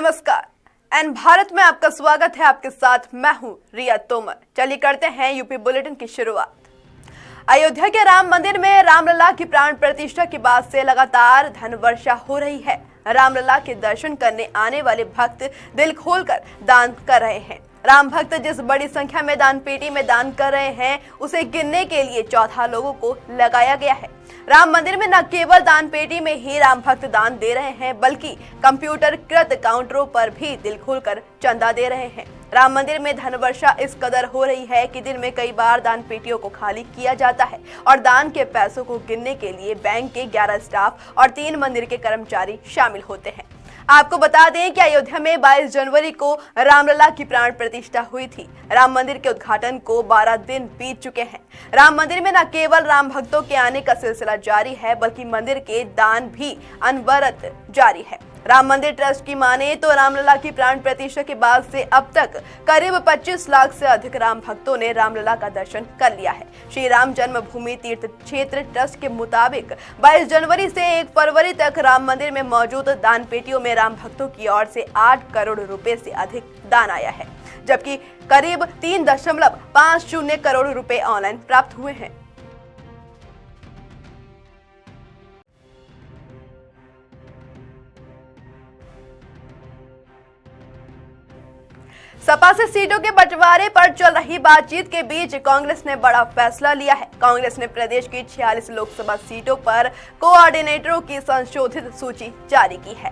नमस्कार एंड भारत में आपका स्वागत है। आपके साथ मैं हूं रिया तोमर। चलिए करते हैं यूपी बुलेटिन की शुरुआत। अयोध्या के राम मंदिर में रामलला की प्राण प्रतिष्ठा के बाद से लगातार धन वर्षा हो रही है। रामलला के दर्शन करने आने वाले भक्त दिल खोलकर दान कर रहे हैं। राम भक्त जिस बड़ी संख्या में दान पेटी में दान कर रहे हैं, उसे गिनने के लिए 14 लोगों को लगाया गया है। राम मंदिर में न केवल दान पेटी में ही राम भक्त दान दे रहे हैं, बल्कि कंप्यूटरकृत काउंटरों पर भी दिल खोलकर चंदा दे रहे हैं। राम मंदिर में धन वर्षा इस कदर हो रही है कि दिन में कई बार दान पेटियों को खाली किया जाता है और दान के पैसों को गिनने के लिए बैंक के 11 स्टाफ और 3 मंदिर के कर्मचारी शामिल होते हैं। आपको बता दें कि अयोध्या में 22 जनवरी को रामलला की प्राण प्रतिष्ठा हुई थी। राम मंदिर के उद्घाटन को 12 दिन बीत चुके हैं। राम मंदिर में न केवल राम भक्तों के आने का सिलसिला जारी है, बल्कि मंदिर के दान भी अनवरत जारी है। राम मंदिर ट्रस्ट की माने तो रामलला की प्राण प्रतिष्ठा के बाद से अब तक करीब 25 लाख से अधिक राम भक्तों ने रामलला का दर्शन कर लिया है। श्री राम जन्मभूमि तीर्थ क्षेत्र ट्रस्ट के मुताबिक 22 जनवरी से 1 फरवरी तक राम मंदिर में मौजूद दान पेटियों में राम भक्तों की ओर से 8 करोड़ रुपए से अधिक दान आया है, जबकि करीब 3.50 करोड़ रुपए ऑनलाइन प्राप्त हुए हैं। सपा से सीटों के बंटवारे पर चल रही बातचीत के बीच कांग्रेस ने बड़ा फैसला लिया है। कांग्रेस ने प्रदेश की 46 लोकसभा सीटों पर कोऑर्डिनेटरों की संशोधित सूची जारी की है।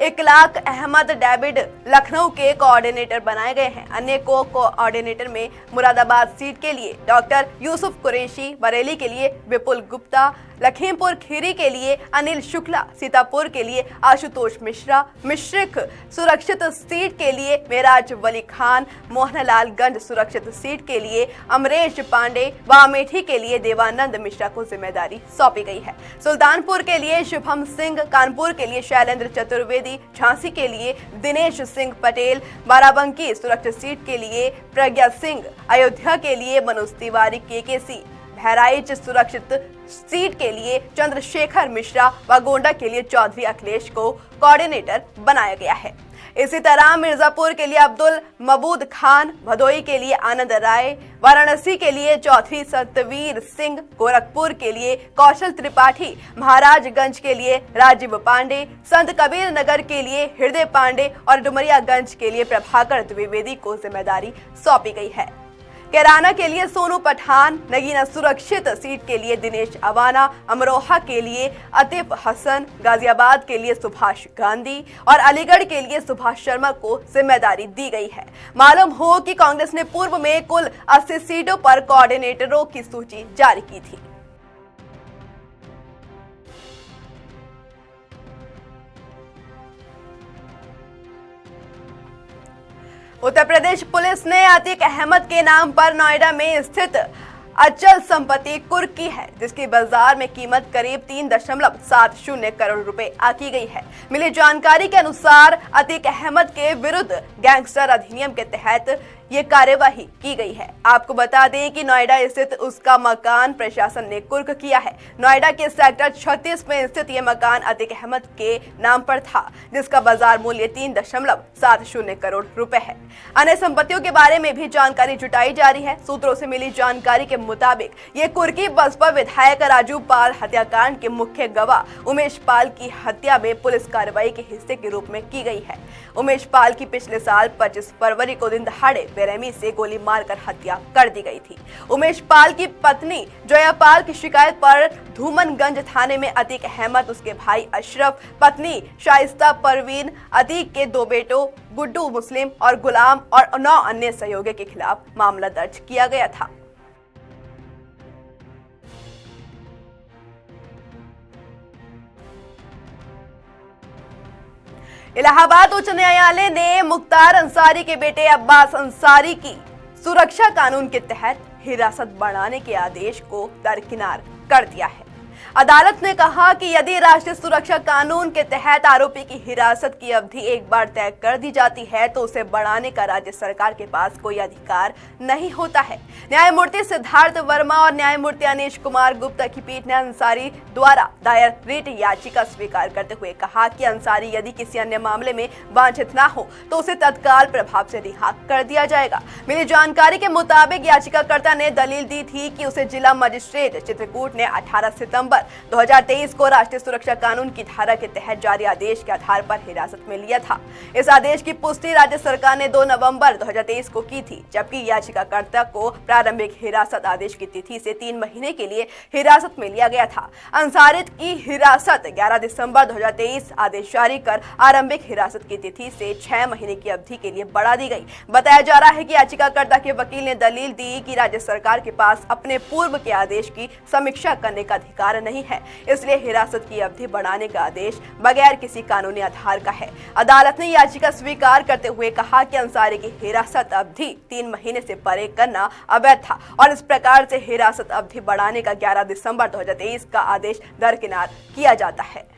इकलाक अहमद डेविड लखनऊ के कोऑर्डिनेटर बनाए गए हैं। अन्य कोऑर्डिनेटर में मुरादाबाद सीट के लिए डॉक्टर यूसुफ कुरैशी, बरेली के लिए विपुल गुप्ता, लखीमपुर खीरी के लिए अनिल शुक्ला, सीतापुर के लिए आशुतोष मिश्रा, मिश्रिख सुरक्षित सीट के लिए मेराज वली खान, मोहनलालगंज सुरक्षित सीट के लिए अमरेश पांडे व अमेठी के लिए देवानंद मिश्रा को जिम्मेदारी सौंपी गई है। सुल्तानपुर के लिए शुभम सिंह, कानपुर के लिए शैलेंद्र चतुर्वेदी, झांसी के लिए दिनेश सिंह पटेल, बाराबंकी सुरक्षित सीट के लिए प्रज्ञा सिंह, अयोध्या के लिए मनोज तिवारी केकेसी, बहराइच सुरक्षित सीट के लिए चंद्रशेखर मिश्रा व गोंडा के लिए चौधरी अखिलेश को कोऑर्डिनेटर बनाया गया है। इसी तरह मिर्जापुर के लिए अब्दुल मबूद खान, भदोई के लिए आनंद राय, वाराणसी के लिए चौधरी सतवीर सिंह, गोरखपुर के लिए कौशल त्रिपाठी, महाराजगंज के लिए राजीव पांडे, संत कबीर नगर के लिए हृदय पांडे और डुमरियागंज के लिए प्रभाकर द्विवेदी को जिम्मेदारी सौंपी गई है। कैराना के लिए सोनू पठान, नगीना सुरक्षित सीट के लिए दिनेश अवाना, अमरोहा के लिए अतिफ हसन, गाजियाबाद के लिए सुभाष गांधी और अलीगढ़ के लिए सुभाष शर्मा को जिम्मेदारी दी गई है। मालूम हो कि कांग्रेस ने पूर्व में कुल 80 सीटों पर कोऑर्डिनेटरों की सूची जारी की थी। उत्तर प्रदेश पुलिस ने अतीक अहमद के नाम पर नोएडा में स्थित अचल संपत्ति कुर्क की है, जिसकी बाजार में कीमत करीब 3.70 करोड़ रुपए आकी गई है। मिली जानकारी के अनुसार अतीक अहमद के विरुद्ध गैंगस्टर अधिनियम के तहत ये कार्यवाही की गई है। आपको बता दें कि नोएडा स्थित उसका मकान प्रशासन ने कुर्क किया है। नोएडा के सेक्टर 36 में स्थित ये मकान अतीक अहमद के नाम पर था, जिसका बाजार मूल्य 3.70 करोड़ रुपए है। अन्य संपत्तियों के बारे में भी जानकारी जुटाई जा रही है। सूत्रों से मिली जानकारी के मुताबिक ये कुर्की बसपा विधायक राजू पाल हत्याकांड के मुख्य गवाह उमेश पाल की हत्या में पुलिस कार्रवाई के हिस्से के रूप में की गई है। उमेश पाल की पिछले साल 25 फरवरी को दिन दहाड़े बेरहमी से गोली मारकर हत्या कर दी गई थी। उमेश पाल की पत्नी जोया पाल की शिकायत पर धूमनगंज थाने में अतीक अहमद, उसके भाई अशरफ, पत्नी शाइस्ता परवीन, अतीक के 2 बेटों गुड्डू मुस्लिम और गुलाम और 9 अन्य सहयोगियों के खिलाफ मामला दर्ज किया गया था। इलाहाबाद उच्च न्यायालय ने मुख्तार अंसारी के बेटे अब्बास अंसारी की सुरक्षा कानून के तहत हिरासत बढ़ाने के आदेश को दरकिनार कर दिया है। अदालत ने कहा कि यदि राष्ट्रीय सुरक्षा कानून के तहत आरोपी की हिरासत की अवधि एक बार तय कर दी जाती है तो उसे बढ़ाने का राज्य सरकार के पास कोई अधिकार नहीं होता है। न्यायमूर्ति सिद्धार्थ वर्मा और न्यायमूर्ति अनीश कुमार गुप्ता की पीठ ने अंसारी द्वारा दायर रिट याचिका स्वीकार करते हुए कहा कि अंसारी यदि किसी अन्य मामले में वांछित न हो तो उसे तत्काल प्रभाव से रिहा कर दिया जाएगा। मिली जानकारी के मुताबिक याचिकाकर्ता ने दलील दी थी कि उसे जिला मजिस्ट्रेट चित्रकूट ने 18 सितंबर 2023 को राष्ट्रीय सुरक्षा कानून की धारा के तहत जारी आदेश के आधार पर हिरासत में लिया था। इस आदेश की पुष्टि राज्य सरकार ने 2 नवंबर 2023 को की थी, जबकि याचिकाकर्ता को प्रारंभिक हिरासत आदेश की तिथि से 3 महीने के लिए हिरासत में लिया गया था। अंसारी की हिरासत 11 दिसंबर 2023 आदेश जारी कर आरंभिक हिरासत की तिथि से 6 महीने की अवधि के लिए बढ़ा दी गई। बताया जा रहा है कि याचिकाकर्ता के वकील ने दलील दी कि राज्य सरकार के पास अपने पूर्व के आदेश की समीक्षा करने का अधिकार नहीं है, इसलिए हिरासत की अवधि बढ़ाने का आदेश बगैर किसी कानूनी आधार का है। अदालत ने याचिका स्वीकार करते हुए कहा कि अंसारी की हिरासत अवधि 3 महीने से परे करना अवैध था और इस प्रकार से हिरासत अवधि बढ़ाने का 11 दिसंबर 2023 का आदेश दरकिनार किया जाता है।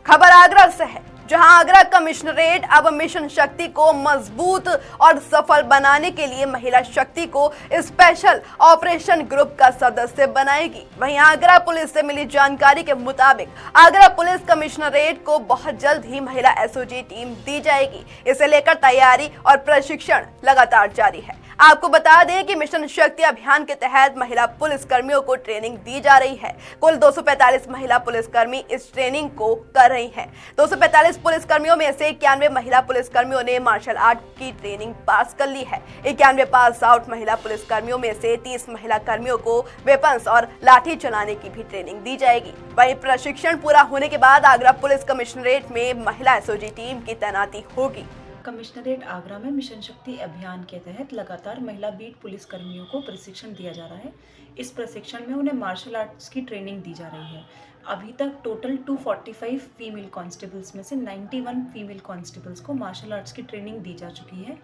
खबर आगरा से है, जहां आगरा कमिश्नरेट अब मिशन शक्ति को मजबूत और सफल बनाने के लिए महिला शक्ति को स्पेशल ऑपरेशन ग्रुप का सदस्य बनाएगी। वहीं आगरा पुलिस से मिली जानकारी के मुताबिक आगरा पुलिस कमिश्नरेट को बहुत जल्द ही महिला एसओजी टीम दी जाएगी। इसे लेकर तैयारी और प्रशिक्षण लगातार जारी है। आपको बता दें कि मिशन शक्ति अभियान के तहत महिला पुलिस कर्मियों को ट्रेनिंग दी जा रही है। कुल 245 महिला पुलिसकर्मी इस ट्रेनिंग को कर रही हैं। 245 पुलिसकर्मियों में से 91 महिला पुलिसकर्मियों ने मार्शल आर्ट की ट्रेनिंग पास कर ली है। 91 पास आउट महिला पुलिसकर्मियों में से 30 महिला कर्मियों को वेपन्स और लाठी चलाने की भी ट्रेनिंग दी जाएगी। वहीं प्रशिक्षण पूरा होने के बाद आगरा पुलिस कमिश्नरेट में महिला एसओजी टीम की तैनाती होगी। कमिश्नरेट आगरा में मिशन शक्ति अभियान के तहत लगातार महिला बीट पुलिस कर्मियों को प्रशिक्षण दिया जा रहा है। इस प्रशिक्षण में उन्हें मार्शल आर्ट्स की ट्रेनिंग दी जा रही है। अभी तक टोटल 245 फीमेल कांस्टेबल्स में से 91 फीमेल कांस्टेबल्स को मार्शल आर्ट्स की ट्रेनिंग दी जा चुकी है।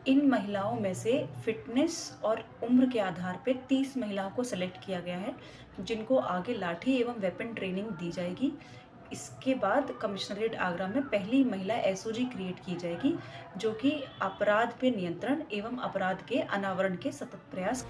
इन महिलाओं में से फिटनेस और उम्र के आधार पर 30 महिलाओं को सेलेक्ट किया गया है, जिनको आगे लाठी एवं वेपन ट्रेनिंग दी जाएगी। इसके बाद कमिश्नरेट आगरा में पहली महिला एसओजी क्रिएट की जाएगी, जो कि अपराध पे नियंत्रण एवं अपराध के अनावरण के सतत प्रयास।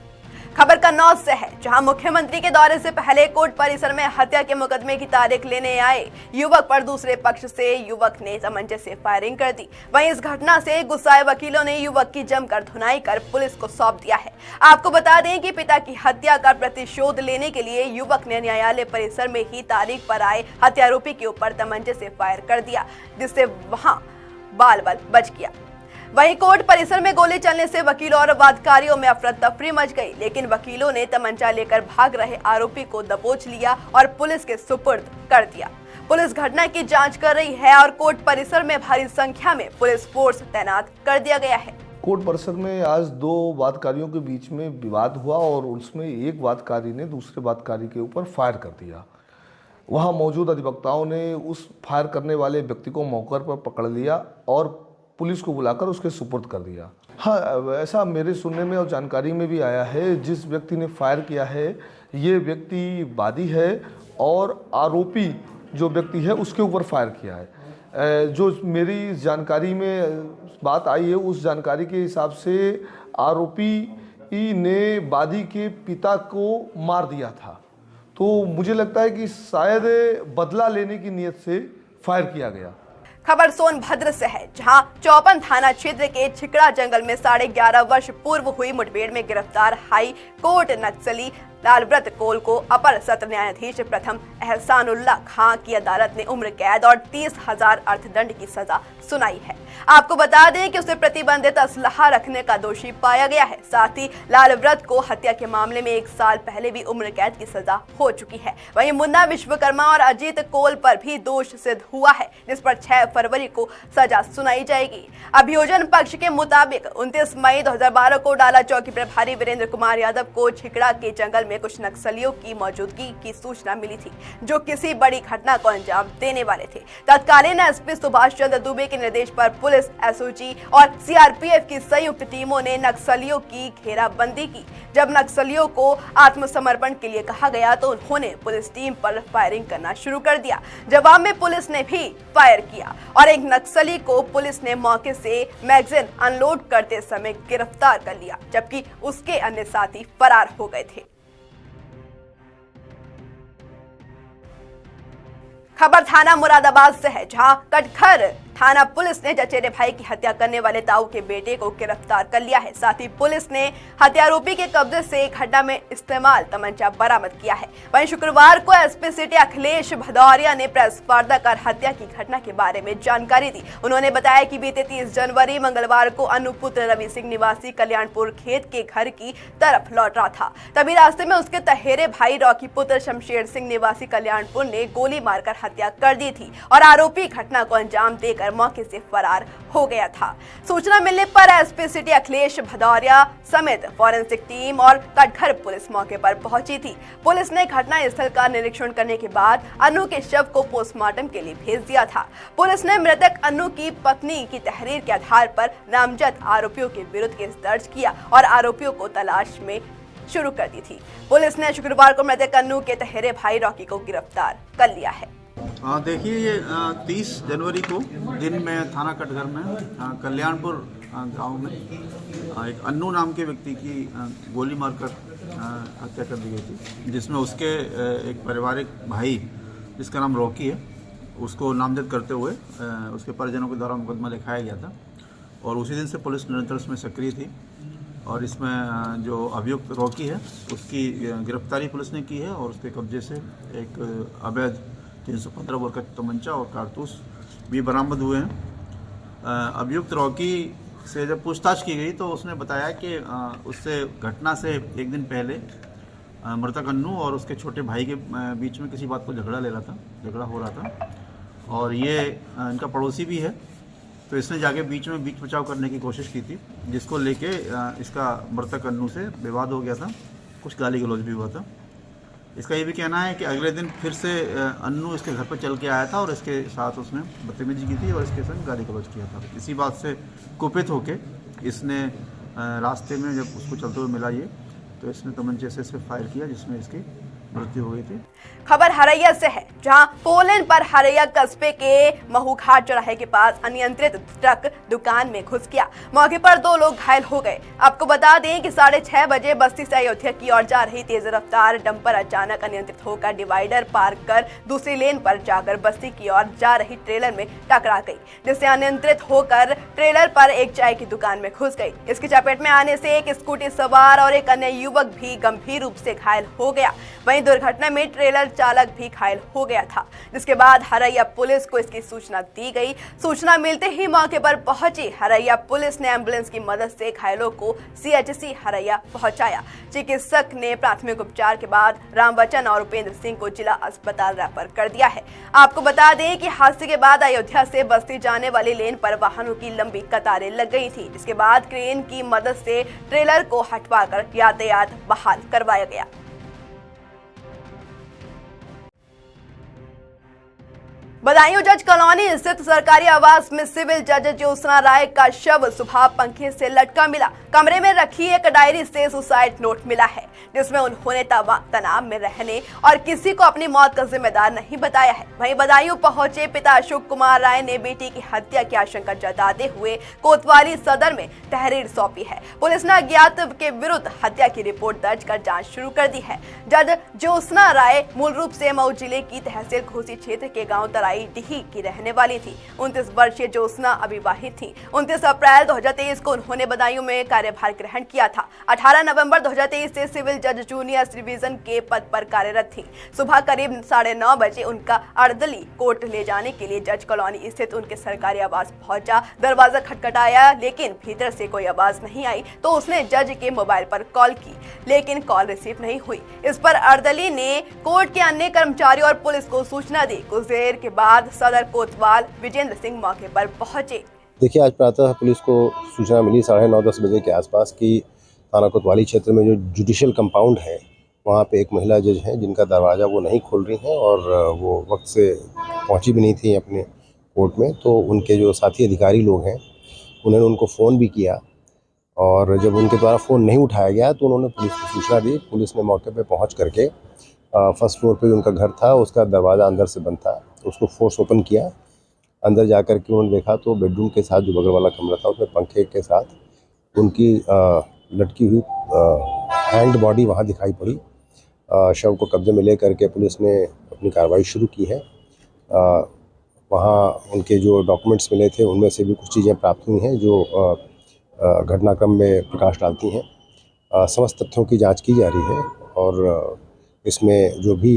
खबर कन्नौज से है, जहां मुख्यमंत्री के दौरे से पहले कोर्ट परिसर में हत्या के मुकदमे की तारीख लेने आए युवक पर दूसरे पक्ष से युवक ने तमंचे से फायरिंग कर दी। वहीं इस घटना से गुस्साए वकीलों ने युवक की जमकर धुनाई कर पुलिस को सौंप दिया है। आपको बता दें कि पिता की हत्या का प्रतिशोध लेने के लिए युवक ने न्यायालय परिसर में ही तारीख पर आए हत्यारोपी के ऊपर तमंचे से फायर कर दिया, जिससे वहां बाल बच गया। वहीं कोर्ट परिसर में गोली चलने से वकीलों और वादकारियों में अफरा तफरी मच गई, लेकिन वकीलों ने तमंचा लेकर भाग रहे आरोपी को दबोच लिया और पुलिस के सुपुर्द कर दिया। पुलिस घटना की जांच कर रही है और कोर्ट परिसर में भारी संख्या में पुलिस फोर्स तैनात कर दिया गया है। कोर्ट परिसर में आज 2 वादकारियों के बीच में विवाद हुआ और उसमें एक वादकारी ने दूसरे वादकारी के ऊपर फायर कर दिया। वहां मौजूद अधिवक्ताओं ने उस फायर करने वाले व्यक्ति को मौके पर पकड़ लिया और पुलिस को बुलाकर उसके सुपुर्द कर दिया। हाँ, ऐसा मेरे सुनने में और जानकारी में भी आया है, जिस व्यक्ति ने फायर किया है ये व्यक्ति वादी है और आरोपी जो व्यक्ति है उसके ऊपर फायर किया है। जो मेरी जानकारी में बात आई है, उस जानकारी के हिसाब से आरोपी ने वादी के पिता को मार दिया था। तो मुझे लगता है कि शायद बदला लेने की नीयत से फायर किया गया। खबर सोनभद्र से है, जहां चौपन थाना क्षेत्र के छिकड़ा जंगल में 11.5 वर्ष पूर्व हुई मुठभेड़ में गिरफ्तार हाई कोर्ट नक्सली लालव्रत कोल को अपर सत्र न्यायाधीश प्रथम एहसानुल्लाह खां की अदालत ने उम्र कैद और 30,000 अर्थदंड की सजा सुनाई है। आपको बता दें कि उसे प्रतिबंधित असलहा रखने का दोषी पाया गया है। साथ ही लालव्रत को हत्या के मामले में 1 साल पहले भी उम्र कैद की सजा हो चुकी है। वहीं मुन्ना विश्वकर्मा और अजीत कोल पर भी दोष सिद्ध हुआ है, जिस पर 6 फरवरी को सजा सुनाई जाएगी। अभियोजन पक्ष के मुताबिक 29 मई 2012 को डाला चौकी प्रभारी वीरेंद्र कुमार यादव को छिकड़ा के जंगल में कुछ नक्सलियों की मौजूदगी की सूचना मिली थी, जो किसी बड़ी घटना को अंजाम देने वाले थे। तत्कालीन एसपी सुभाष चंद्र दुबे के निर्देश पर पुलिस, एसओजी और सीआरपीएफ की संयुक्त टीमों ने नक्सलियों की घेराबंदी की। जब नक्सलियों को आत्मसमर्पण के लिए कहा गया तो उन्होंने पुलिस टीम पर फायरिंग करना शुरू कर दिया। जवाब में पुलिस ने भी फायर किया और एक नक्सली को पुलिस ने मौके से मैगजीन अनलोड करते समय गिरफ्तार कर लिया, जबकि उसके अन्य साथी फरार हो गए थे। खबर थाना मुरादाबाद से है, जहां कटघर थाना पुलिस ने चचेरे भाई की हत्या करने वाले ताऊ के बेटे को गिरफ्तार कर लिया है। साथ ही पुलिस ने हत्यारोपी के कब्जे से घटना में इस्तेमाल तमंचा बरामद किया है। वहीं शुक्रवार को एसपी सिटी अखिलेश भदौरिया ने प्रेस वार्ता कर हत्या की घटना के बारे में जानकारी दी। उन्होंने बताया कि बीते 30 जनवरी मंगलवार को अनुपुत्र रवि सिंह निवासी कल्याणपुर खेत के घर की तरफ लौट रहा था। तभी रास्ते में उसके तहेरे भाई रॉकी पुत्र शमशेर सिंह निवासी कल्याणपुर ने गोली मारकर हत्या कर दी थी और आरोपी घटना को अंजाम देकर मौके से फरार हो गया था। सूचना मिलने पर एसपी सिटी अखिलेश भदौरिया समेत फॉरेंसिक टीम और कटघर पुलिस मौके पर पहुंची थी। पुलिस ने घटना स्थल का निरीक्षण करने के बाद अनु के शव को पोस्टमार्टम के लिए भेज दिया था। पुलिस ने मृतक अनु की पत्नी की तहरीर के आधार पर नामजद आरोपियों के विरुद्ध केस दर्ज किया और आरोपियों को तलाश में शुरू कर दी थी। पुलिस ने शुक्रवार को मृतक अनु के तहेरे भाई रॉकी को गिरफ्तार कर लिया है। देखिए, ये 30 जनवरी को दिन में थाना कटघर में कल्याणपुर गांव में एक अन्नू नाम के व्यक्ति की गोली मारकर हत्या कर दी गई थी, जिसमें उसके एक पारिवारिक भाई जिसका नाम रॉकी है, उसको नामजद करते हुए उसके परिजनों के द्वारा मुकदमा लिखाया गया था। और उसी दिन से पुलिस निरंतर इसमें सक्रिय थी और इसमें जो अभियुक्त रॉकी है उसकी गिरफ्तारी पुलिस ने की है और उसके कब्जे से एक अवैध 315 बोर का तमंचा और कारतूस भी बरामद हुए हैं। अभियुक्त रॉकी से जब पूछताछ की गई तो उसने बताया कि उससे घटना से एक दिन पहले मृतक अन्नू और उसके छोटे भाई के बीच में किसी बात को झगड़ा हो रहा था और ये इनका पड़ोसी भी है, तो इसने जाके बीच बचाव करने की कोशिश की थी, जिसको लेके इसका मृतक अन्नू से विवाद हो गया था, कुछ गाली गलौज भी हुआ था। इसका ये भी कहना है कि अगले दिन फिर से अन्नू इसके घर पर चल के आया था और इसके साथ उसने बदतमीजी की थी और इसके संग गाली गलौज किया था। इसी बात से कुपित होके इसने रास्ते में जब उसको चलते हुए मिला ये, तो इसने तमंचे से इस पर फायर किया, जिसमें इसकी मृत्यु हो गई थी। खबर हरैया से है, जहां पोलैंड पर हरैया कस्बे के महूघाट चौराहे के पास अनियंत्रित ट्रक दुकान में घुस गया। मौके पर 2 लोग घायल हो गए। आपको बता दें कि 6:30 बजे बस्ती से अयोध्या की ओर जा रही तेज रफ्तार डंपर अचानक अनियंत्रित होकर डिवाइडर पार कर दूसरी लेन पर जाकर बस्ती की ओर जा रही ट्रेलर में टकरा गई, जिससे अनियंत्रित होकर ट्रेलर पर एक चाय की दुकान में घुस गई। इसकी चपेट में आने से एक स्कूटी सवार और एक अन्य युवक भी गंभीर रूप से घायल हो गया। वहीं दुर्घटना में ट्रेलर चालक भी घायल हो गया था, जिसके बाद हरैया पुलिस को इसकी सूचना दी गई। सूचना मिलते ही मौके पर पहुंची हरैया पुलिस ने एम्बुलेंस की मदद से घायलों को सीएचसी हरैया पहुंचाया। चिकित्सक ने प्राथमिक उपचार के बाद रामवचन और उपेंद्र सिंह को जिला अस्पताल रेफर कर दिया है। आपको बता दें कि हादसे के बाद अयोध्या से बस्ती जाने वाली लेन पर वाहनों की लंबी कतारें लग गई थी, जिसके बाद क्रेन की मदद से ट्रेलर को हटवाकर यातायात बहाल करवाया गया। बदायूं जज कॉलोनी स्थित सरकारी आवास में सिविल जज ज्योत्सना राय का शव सुबह पंखे से लटका मिला। कमरे में रखी एक डायरी से सुसाइड नोट मिला है, जिसमें उन्होंने तनाव में रहने और किसी को अपनी मौत का जिम्मेदार नहीं बताया है। वहीं बदायूं पहुंचे पिता अशोक कुमार राय ने बेटी की हत्या की आशंका जताते हुए कोतवाली सदर में तहरीर सौंपी है। पुलिस ने अज्ञात के विरुद्ध हत्या की रिपोर्ट दर्ज कर जांच शुरू कर दी है। जज ज्योत्सना राय मूल रूप से मऊ जिले की तहसील घोसी क्षेत्र के गाँव तराईडीह की रहने वाली थी। 29 वर्षीय ज्योत्सना अविवाहित थी। 29 अप्रैल 2023 को उन्होंने बदायूं में कार्यभार ग्रहण किया था। 18 नवंबर 2023 से सिविल जज जूनियर डिवीजन के पद पर कार्यरत थी। सुबह करीब 9:30 बजे उनका अर्दली कोर्ट ले जाने के लिए जज कॉलोनी स्थित उनके सरकारी आवास पहुंचा। दरवाजा खटखटाया, लेकिन भीतर से कोई आवाज नहीं आई, तो उसने जज के मोबाइल पर कॉल की, लेकिन कॉल रिसीव नहीं हुई। इस पर अर्दली ने कोर्ट के अन्य कर्मचारियों और पुलिस को सूचना दी। कुछ देर के बाद सदर कोतवाल विजेंद्र सिंह मौके पर पहुंचे। देखिए, आज प्रातः पुलिस को सूचना मिली 9:30-10 बजे के आसपास कि थाना कोतवाली क्षेत्र में जो जुडिशियल कंपाउंड है वहाँ पे एक महिला जज हैं जिनका दरवाज़ा वो नहीं खोल रही हैं और वो वक्त से पहुँची भी नहीं थी अपने कोर्ट में। तो उनके जो साथी अधिकारी लोग हैं उन्होंने उनको फ़ोन भी किया और जब उनके द्वारा फ़ोन नहीं उठाया गया तो उन्होंने पुलिस को सूचना दी। पुलिस ने मौके पे पहुंच करके फर्स्ट फ्लोर पे उनका घर था, उसका दरवाज़ा अंदर से बंद था, उसको फोर्स ओपन किया। अंदर जा कर के उन्होंने देखा तो बेडरूम के साथ जो बगल वाला कमरा था उसमें पंखे के साथ उनकी लटकी हुई हैंग्ड बॉडी वहाँ दिखाई पड़ी। शव को कब्जे में ले करके पुलिस ने अपनी कार्रवाई शुरू की है। वहाँ उनके जो डॉक्यूमेंट्स मिले थे उनमें से भी कुछ चीज़ें प्राप्त हुई हैं जो घटनाक्रम में प्रकाश डालती हैं। समस्त तथ्यों की जांच की जा रही है और इसमें जो भी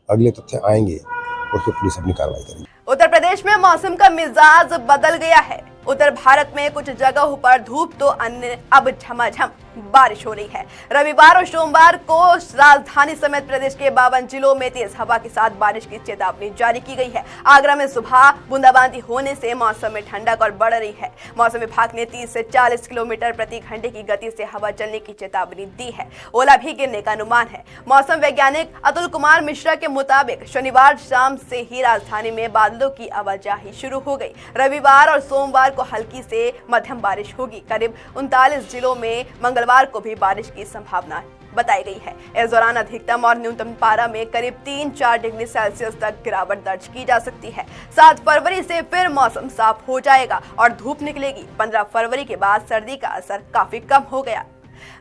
अगले तथ्य आएंगे उस पर पुलिस अपनी कार्रवाई करेगी। उत्तर प्रदेश में मौसम का मिजाज बदल गया है। उत्तर भारत में कुछ जगहों पर धूप तो अन्य अब झमाझम बारिश हो रही है। रविवार और सोमवार को राजधानी समेत प्रदेश के 52 जिलों में तेज हवा के साथ बारिश की चेतावनी जारी की गई है। आगरा में सुबह बूंदाबांदी होने से मौसम में ठंडक और बढ़ रही है। मौसम विभाग ने 30 से 40 किलोमीटर प्रति घंटे की गति से हवा चलने की चेतावनी दी है। ओला भी गिरने का अनुमान है। मौसम वैज्ञानिक अतुल कुमार मिश्रा के मुताबिक शनिवार शाम से ही राजधानी में बादलों की आवाजाही शुरू हो गई। रविवार और सोमवार को हल्की से मध्यम बारिश होगी। करीब 39 जिलों में मंगलवार को भी बारिश की संभावना बताई गई है। इस दौरान अधिकतम और न्यूनतम पारा में करीब 3-4 डिग्री सेल्सियस तक गिरावट दर्ज की जा सकती है। 7 फरवरी से फिर मौसम साफ हो जाएगा और धूप निकलेगी। 15 फरवरी के बाद सर्दी का असर काफी कम हो गया।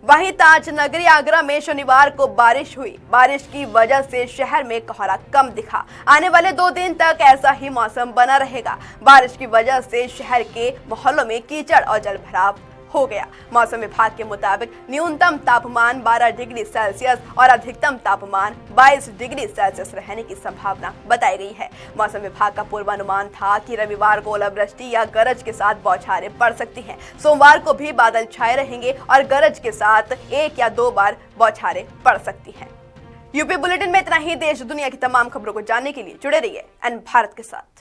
वहीं ताज नगरी आगरा में शनिवार को बारिश हुई। बारिश की वजह से शहर में कोहरा कम दिखा। आने वाले 2 दिन तक ऐसा ही मौसम बना रहेगा। बारिश की वजह से शहर के मोहल्लों में कीचड़ और जलभराव हो गया। मौसम विभाग के मुताबिक न्यूनतम तापमान 12 डिग्री सेल्सियस और अधिकतम तापमान 22 डिग्री सेल्सियस रहने की संभावना बताई गई है। मौसम विभाग का पूर्वानुमान था कि रविवार को ओलावृष्टि या गरज के साथ बौछारें पड़ सकती हैं। सोमवार को भी बादल छाए रहेंगे और गरज के साथ 1 या 2 बार बौछारें पड़ सकती हैं। यूपी बुलेटिन में इतना ही। देश दुनिया की तमाम खबरों को जानने के लिए जुड़े रहिए एन भारत के साथ।